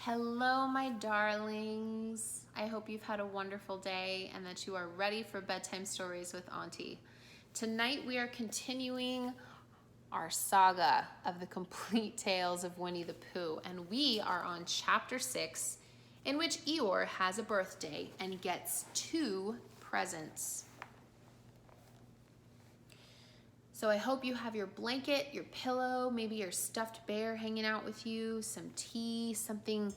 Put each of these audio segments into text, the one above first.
Hello, my darlings. I hope you've had a wonderful day and that you are ready for Bedtime Stories with Auntie. Tonight we are continuing our saga of the complete tales of Winnie the Pooh, and we are on chapter 6, in which Eeyore has a birthday and gets 2 presents. So I hope you have your blanket, your pillow, maybe your stuffed bear hanging out with you, some tea, something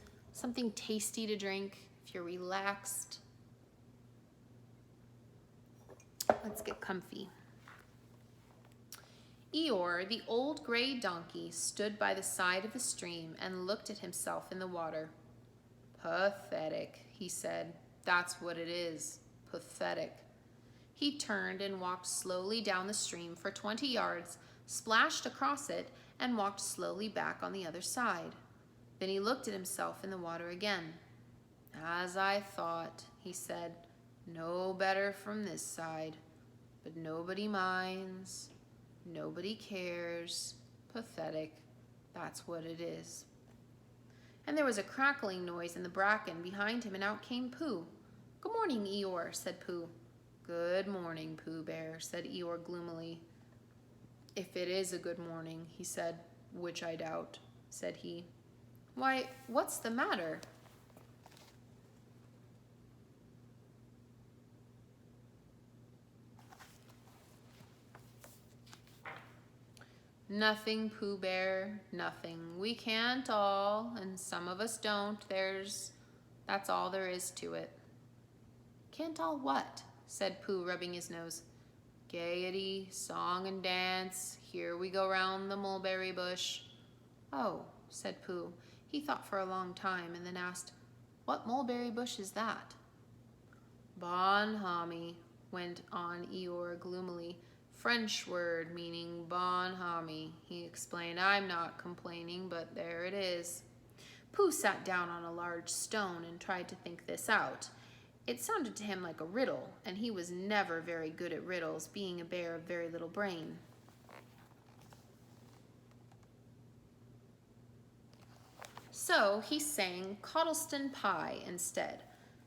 tasty to drink if you're relaxed. Let's get comfy. Eeyore, the old gray donkey, stood by the side of the stream and looked at himself in the water. "Pathetic," he said. "That's what it is, pathetic." He turned and walked slowly down the stream for 20 yards, splashed across it, and walked slowly back on the other side. Then he looked at himself in the water again. "As I thought," he said. "No better from this side. But nobody minds. Nobody cares. Pathetic. That's what it is." And there was a crackling noise in the bracken behind him, and out came Pooh. "Good morning, Eeyore," said Pooh. "Good morning, Pooh Bear," said Eeyore gloomily. "If it is a good morning," he said, "which I doubt," said he. "Why, what's the matter?" "Nothing, Pooh Bear, nothing. We can't all, and some of us don't. That's all there is to it." "Can't all what?" said Pooh, rubbing his nose. "Gaiety, song and dance. Here we go round the mulberry bush." "Oh," said Pooh. He thought for a long time and then asked, "What mulberry bush is that?" "Bonhomie," went on Eeyore gloomily. "French word meaning bonhomie," he explained. "I'm not complaining, but there it is." Pooh sat down on a large stone and tried to think this out. It sounded to him like a riddle, and he was never very good at riddles, being a bear of very little brain. So he sang Coddleston Pie instead.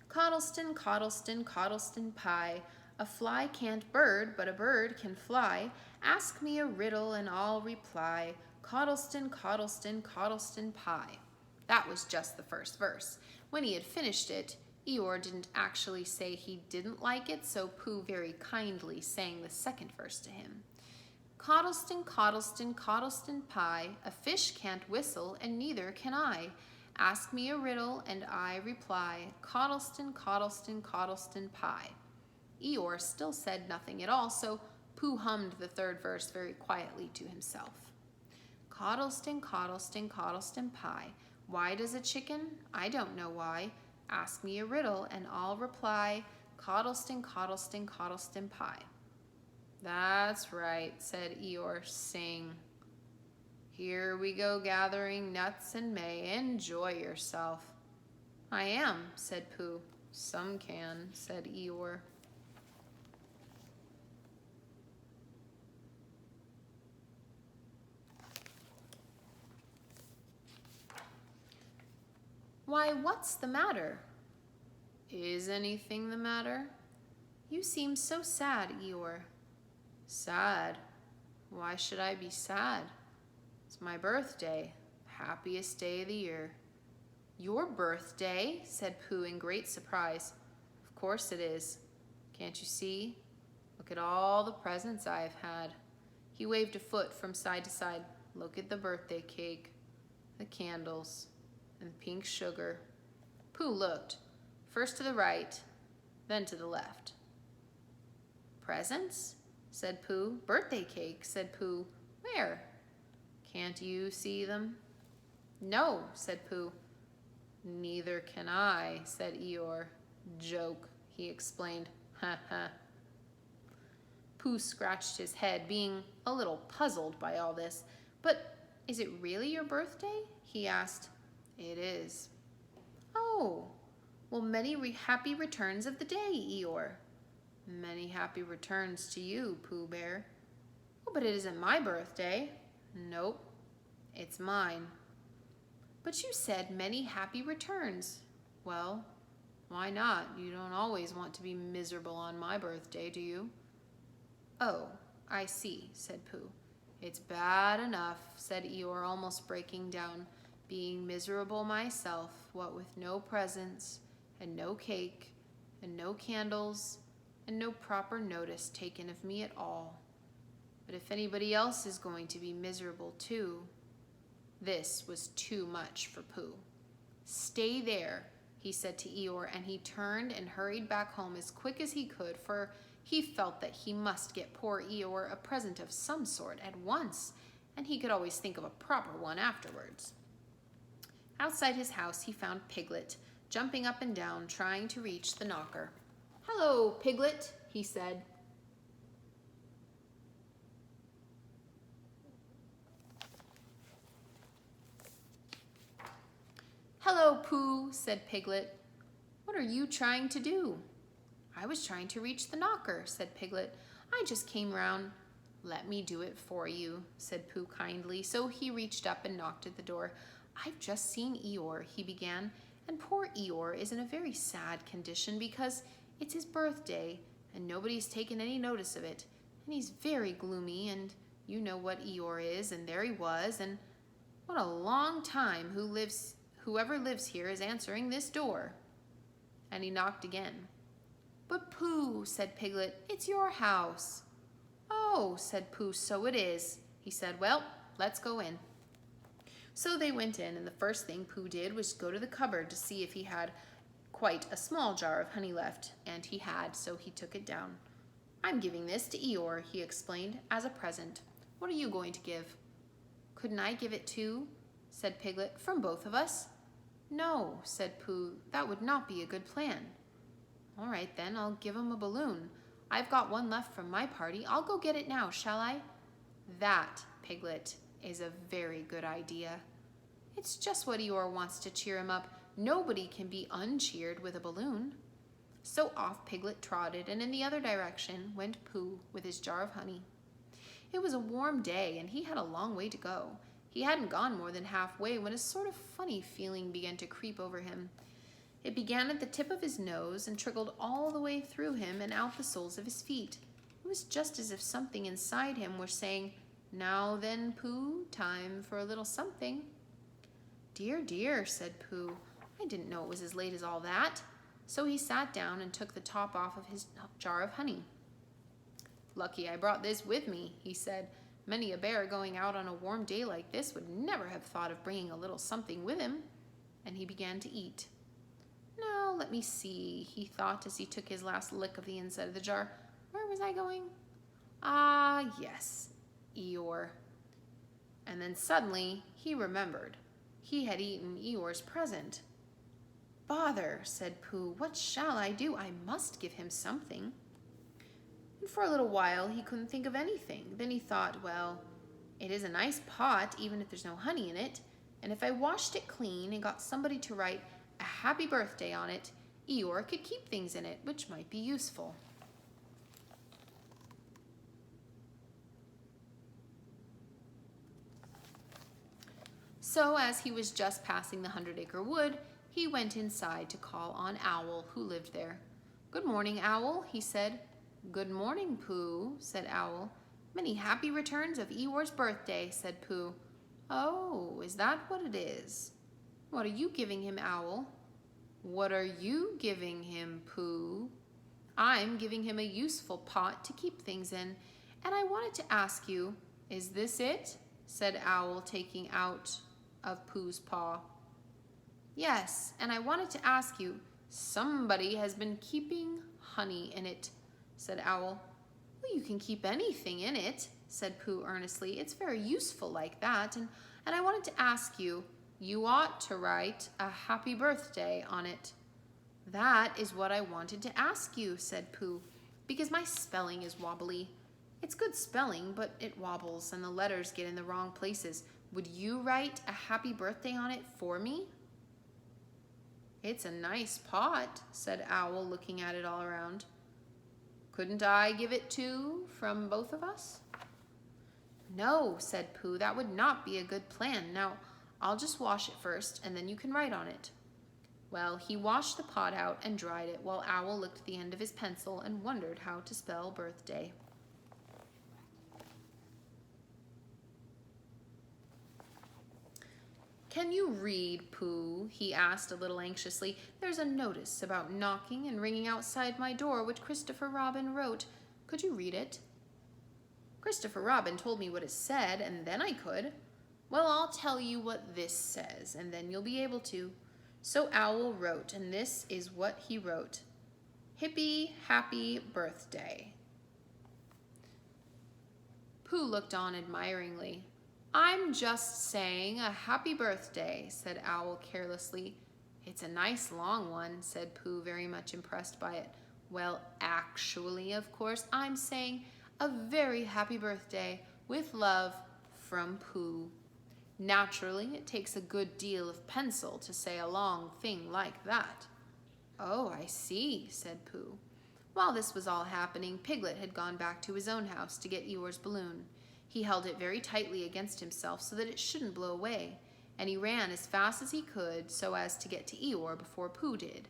"Coddleston, Coddleston, Coddleston Pie, a fly can't bird, but a bird can fly. Ask me a riddle and I'll reply. Coddleston, Coddleston, Coddleston Pie." That was just the first verse. When he had finished it, Eeyore didn't actually say he didn't like it, so Pooh very kindly sang the second verse to him. "Coddleston, Coddleston, Coddleston Pie, a fish can't whistle and neither can I. Ask me a riddle and I reply. Coddleston, Coddleston, Coddleston Pie." Eeyore still said nothing at all, so Pooh hummed the third verse very quietly to himself. "Coddleston, Coddleston, Coddleston Pie. Why does a chicken? I don't know why. Ask me a riddle and I'll reply. Coddleston, Coddleston, Coddleston Pie." "That's right," said Eeyore. "Sing." "Here we go gathering nuts in May. Enjoy yourself." "I am," said Pooh. "Some can," said Eeyore. "Why, what's the matter?" "Is anything the matter?" "You seem so sad, Eeyore." "Sad? Why should I be sad? It's my birthday, happiest day of the year." "Your birthday?" said Pooh in great surprise. "Of course it is. Can't you see? Look at all the presents I've had." He waved a foot from side to side. "Look at the birthday cake, the candles, and the pink sugar." Pooh looked, first to the right, then to the left. "Presents?" said Pooh. "Birthday cake," said Pooh. "Where?" "Can't you see them?" "No," said Pooh. "Neither can I," said Eeyore. "Joke," he explained. "Ha ha." Pooh scratched his head, being a little puzzled by all this. "But is it really your birthday?" he asked. "It is." "Oh, well, many happy returns of the day, Eeyore." "Many happy returns to you, Pooh Bear." "Oh, but it isn't my birthday." "Nope, it's mine." But you said many happy returns. Well, why not? You don't always want to be miserable on my birthday, do you? Oh, I see, said Pooh. It's bad enough, said Eeyore, almost breaking down, being miserable myself, what with no presents, and no cake, and no candles, and no proper notice taken of me at all. But if anybody else is going to be miserable too. This was too much for Pooh. Stay there, he said to Eeyore, and he turned and hurried back home as quick as he could, for he felt that he must get poor Eeyore a present of some sort at once, and he could always think of a proper one afterwards. Outside his house, he found Piglet, jumping up and down, trying to reach the knocker. "Hello, Piglet," he said. "Hello, Pooh," said Piglet. "What are you trying to do?" "I was trying to reach the knocker," said Piglet. "I just came round." "Let me do it for you," said Pooh kindly. So he reached up and knocked at the door. "I've just seen Eeyore," he began, "and poor Eeyore is in a very sad condition because it's his birthday and nobody's taken any notice of it, and he's very gloomy, and you know what Eeyore is, and there he was, and what a long time whoever lives here is answering this door." And he knocked again. "But Pooh," said Piglet, "it's your house." "Oh," said Pooh, "so it is." He said, "Well, let's go in." So they went in, and the first thing Pooh did was go to the cupboard to see if he had quite a small jar of honey left, and he had, so he took it down. "I'm giving this to Eeyore," he explained, "as a present. What are you going to give?" "Couldn't I give it too?" said Piglet, "from both of us?" "No," said Pooh, "that would not be a good plan." "All right, then, I'll give him a balloon. I've got one left from my party. I'll go get it now, shall I?" "That, Piglet, is a very good idea. It's just what Eeyore wants to cheer him up. Nobody can be uncheered with a balloon." So off Piglet trotted, and in the other direction went Pooh with his jar of honey. It was a warm day, and he had a long way to go. He hadn't gone more than halfway when a sort of funny feeling began to creep over him. It began at the tip of his nose and trickled all the way through him and out the soles of his feet. It was just as if something inside him were saying, "Now then, Pooh, time for a little something." "Dear, dear," said Pooh, "I didn't know it was as late as all that." So he sat down and took the top off of his jar of honey. "Lucky I brought this with me," he said. "Many a bear going out on a warm day like this would never have thought of bringing a little something with him." And he began to eat. "Now, let me see," he thought as he took his last lick of the inside of the jar. "Where was I going? Ah, yes, Eeyore." And then suddenly he remembered. He had eaten Eeyore's present. "Bother," said Pooh, "what shall I do? I must give him something." And for a little while he couldn't think of anything. Then he thought, well, it is a nice pot, even if there's no honey in it, and if I washed it clean and got somebody to write a happy birthday on it, Eeyore could keep things in it, which might be useful. So as he was just passing the 100-acre wood, he went inside to call on Owl, who lived there. "Good morning, Owl," he said. "Good morning, Pooh," said Owl. "Many happy returns of Eeyore's birthday," said Pooh. "Oh, is that what it is? What are you giving him, Owl?" "What are you giving him, Pooh?" "I'm giving him a useful pot to keep things in, and I wanted to ask you, is this it?" said Owl, taking out of Pooh's paw. "Yes, and I wanted to ask you, somebody has been keeping honey in it," said Owl. "Well, you can keep anything in it," said Pooh earnestly. "It's very useful like that, and I wanted to ask you, you ought to write a happy birthday on it." "That is what I wanted to ask you," said Pooh, "because my spelling is wobbly. It's good spelling, but it wobbles and the letters get in the wrong places. Would you write a happy birthday on it for me?" "It's a nice pot," said Owl, looking at it all around. "Couldn't I give it too, from both of us?" "No," said Pooh, "that would not be a good plan. Now, I'll just wash it first, and then you can write on it." Well, he washed the pot out and dried it, while Owl licked the end of his pencil and wondered how to spell birthday. "Can you read, Pooh?" he asked a little anxiously. "There's a notice about knocking and ringing outside my door which Christopher Robin wrote. Could you read it?" "Christopher Robin told me what it said, and then I could." "Well, I'll tell you what this says, and then you'll be able to." So Owl wrote, and this is what he wrote: "Hippy Happy Birthday." Pooh looked on admiringly. "I'm just saying a happy birthday," said Owl carelessly. "It's a nice long one," said Pooh, very much impressed by it. "Well, actually, of course, I'm saying a very happy birthday, with love, from Pooh. Naturally, it takes a good deal of pencil to say a long thing like that." "Oh, I see," said Pooh. While this was all happening, Piglet had gone back to his own house to get Eeyore's balloon. He held it very tightly against himself so that it shouldn't blow away, and he ran as fast as he could so as to get to Eeyore before Pooh did.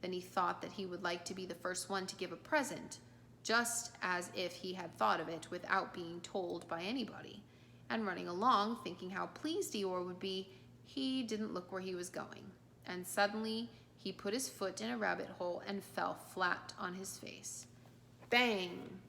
Then he thought that he would like to be the first one to give a present, just as if he had thought of it without being told by anybody. And running along, thinking how pleased Eeyore would be, he didn't look where he was going. And suddenly, he put his foot in a rabbit hole and fell flat on his face. Bang!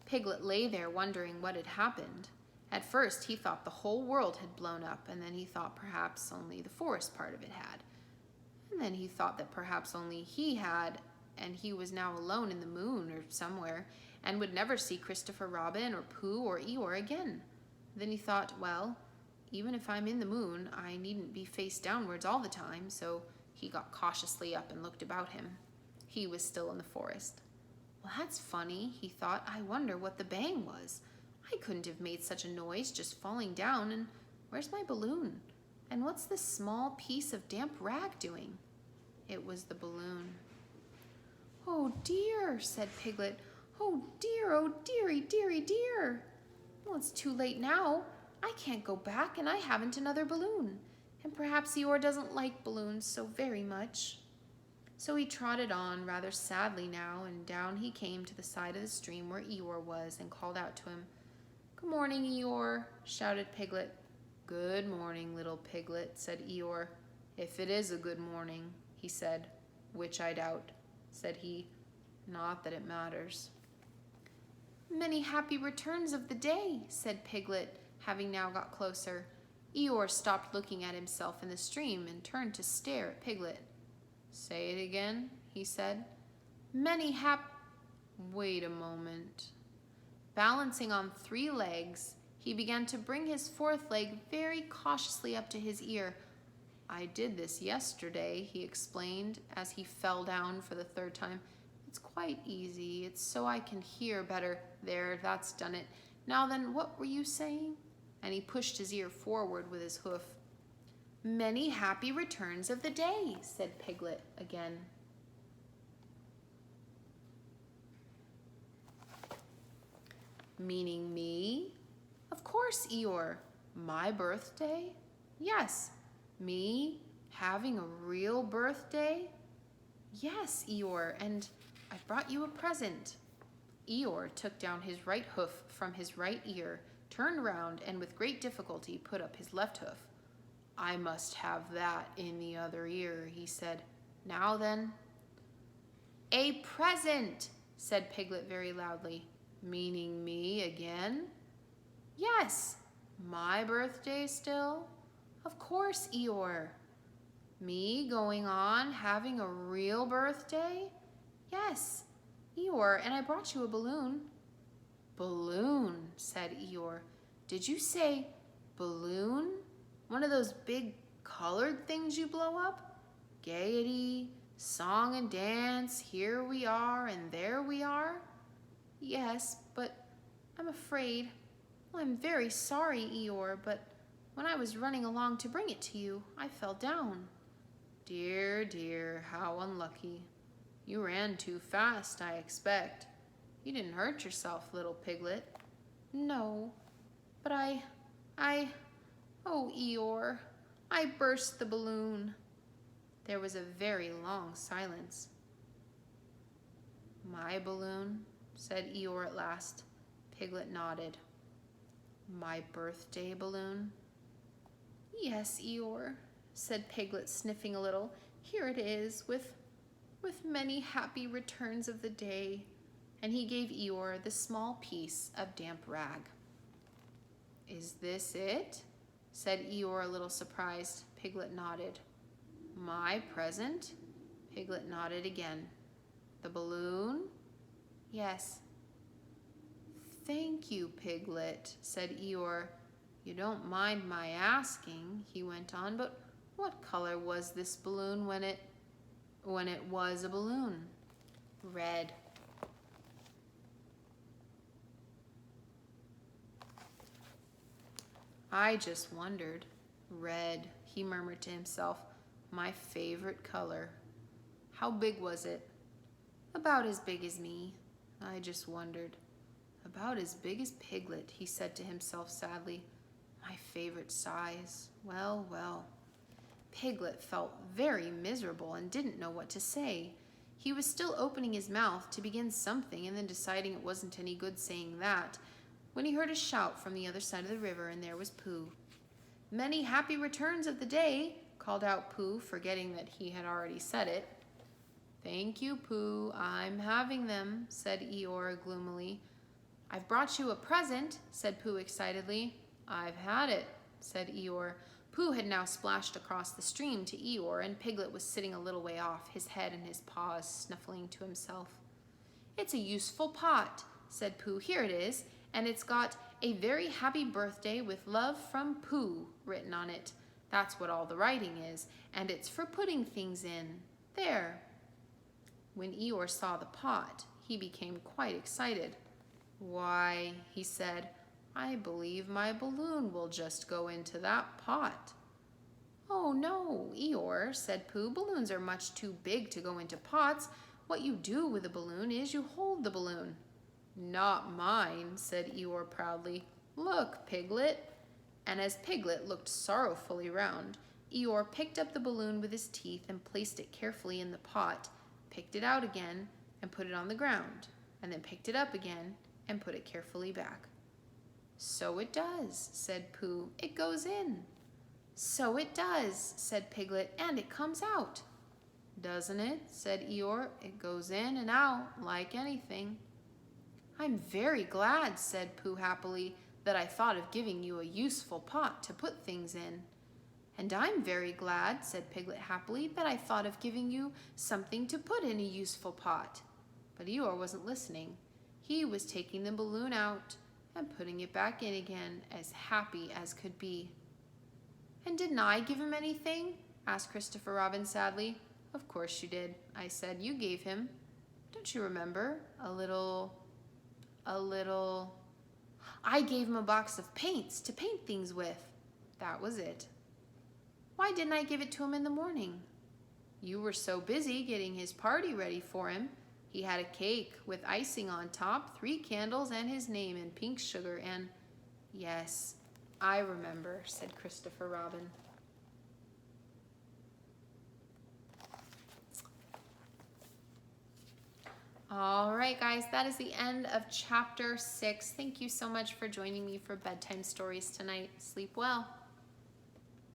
Piglet lay there wondering what had happened. At first, he thought the whole world had blown up, and then he thought perhaps only the forest part of it had. And then he thought that perhaps only he had, and he was now alone in the moon or somewhere, and would never see Christopher Robin or Pooh or Eeyore again. Then he thought, well, even if I'm in the moon, I needn't be face downwards all the time, so he got cautiously up and looked about him. He was still in the forest. Well, that's funny, he thought. I wonder what the bang was. I couldn't have made such a noise just falling down, and where's my balloon? And what's this small piece of damp rag doing? It was the balloon. "Oh dear," said Piglet. "Oh dearie, dearie, dear. Well, it's too late now. I can't go back, and I haven't another balloon. And perhaps Eeyore doesn't like balloons so very much." So he trotted on rather sadly now, and down he came to the side of the stream where Eeyore was, and called out to him. "Good morning, Eeyore," shouted Piglet. "Good morning, little Piglet," said Eeyore. "If it is a good morning," he said. "Which I doubt," said he. "Not that it matters." "Many happy returns of the day," said Piglet, having now got closer. Eeyore stopped looking at himself in the stream and turned to stare at Piglet. "Say it again," he said. Wait a moment." Balancing on 3 legs, he began to bring his 4th leg very cautiously up to his ear. "I did this yesterday," he explained as he fell down for the 3rd time. "It's quite easy. It's so I can hear better. There, that's done it. Now then, what were you saying?" And he pushed his ear forward with his hoof. "Many happy returns of the day," said Piglet again. "Meaning me?" "Of course, Eeyore. My birthday?" "Yes." "Me having a real birthday?" "Yes, Eeyore, and I brought you a present." Eeyore took down his right hoof from his right ear, turned round, and with great difficulty put up his left hoof. "I must have that in the other ear," he said. "Now then." "A present," said Piglet very loudly. "Meaning me again?" "Yes." "My birthday still?" "Of course, Eeyore." "Me going on having a real birthday?" "Yes, Eeyore, and I brought you a balloon." "Balloon," said Eeyore. "Did you say balloon? One of those big colored things you blow up? Gaiety, song and dance, here we are and there we are?" "Yes, but I'm afraid. Well, I'm very sorry, Eeyore, but when I was running along to bring it to you, I fell down." "Dear, dear, how unlucky. You ran too fast, I expect. You didn't hurt yourself, little piglet. No, but oh, Eeyore, I burst the balloon. There was a very long silence. My balloon, said Eeyore at last. Piglet nodded. My birthday balloon? Yes, Eeyore, said Piglet, sniffing a little. Here it is, with many happy returns of the day. And he gave Eeyore the small piece of damp rag. Is this it? Said Eeyore, a little surprised. Piglet nodded. My present? Piglet nodded again. The balloon? Yes. Thank you, Piglet, said Eeyore. You don't mind my asking, he went on, but what color was this balloon when it was a balloon? Red. I just wondered. Red, he murmured to himself. My favorite color. How big was it? About as big as me. I just wondered. About as big as Piglet, he said to himself sadly. My favorite size. Well, well. Piglet felt very miserable and didn't know what to say. He was still opening his mouth to begin something and then deciding it wasn't any good saying that, when he heard a shout from the other side of the river, and there was Pooh. Many happy returns of the day, called out Pooh, forgetting that he had already said it. Thank you, Pooh. I'm having them, said Eeyore gloomily. I've brought you a present, said Pooh excitedly. I've had it, said Eeyore. Pooh had now splashed across the stream to Eeyore, and Piglet was sitting a little way off, his head in his paws, snuffling to himself. It's a useful pot, said Pooh. Here it is, and it's got a very happy birthday with love from Pooh written on it. That's what all the writing is, and it's for putting things in. There. When Eeyore saw the pot, he became quite excited. Why, he said, I believe my balloon will just go into that pot. Oh, no, Eeyore, said Pooh. Balloons are much too big to go into pots. What you do with a balloon is you hold the balloon. Not mine, said Eeyore proudly. Look, Piglet. And as Piglet looked sorrowfully round, Eeyore picked up the balloon with his teeth and placed it carefully in the pot, picked it out again and put it on the ground, and then picked it up again and put it carefully back. So it does, said Pooh. It goes in. So it does, said Piglet, and it comes out. Doesn't it? Said Eeyore. It goes in and out like anything. I'm very glad, said Pooh happily, that I thought of giving you a useful pot to put things in. And I'm very glad, said Piglet happily, that I thought of giving you something to put in a useful pot. But Eeyore wasn't listening. He was taking the balloon out and putting it back in again, as happy as could be. And didn't I give him anything? Asked Christopher Robin sadly. Of course you did, I said. You gave him, don't you remember, a little... I gave him a box of paints to paint things with. That was it. Why didn't I give it to him in the morning? You were so busy getting his party ready for him. He had a cake with icing on top, 3 candles, and his name in pink sugar, and... Yes, I remember, said Christopher Robin. All right, guys, that is the end of chapter 6. Thank you so much for joining me for bedtime stories tonight. Sleep well.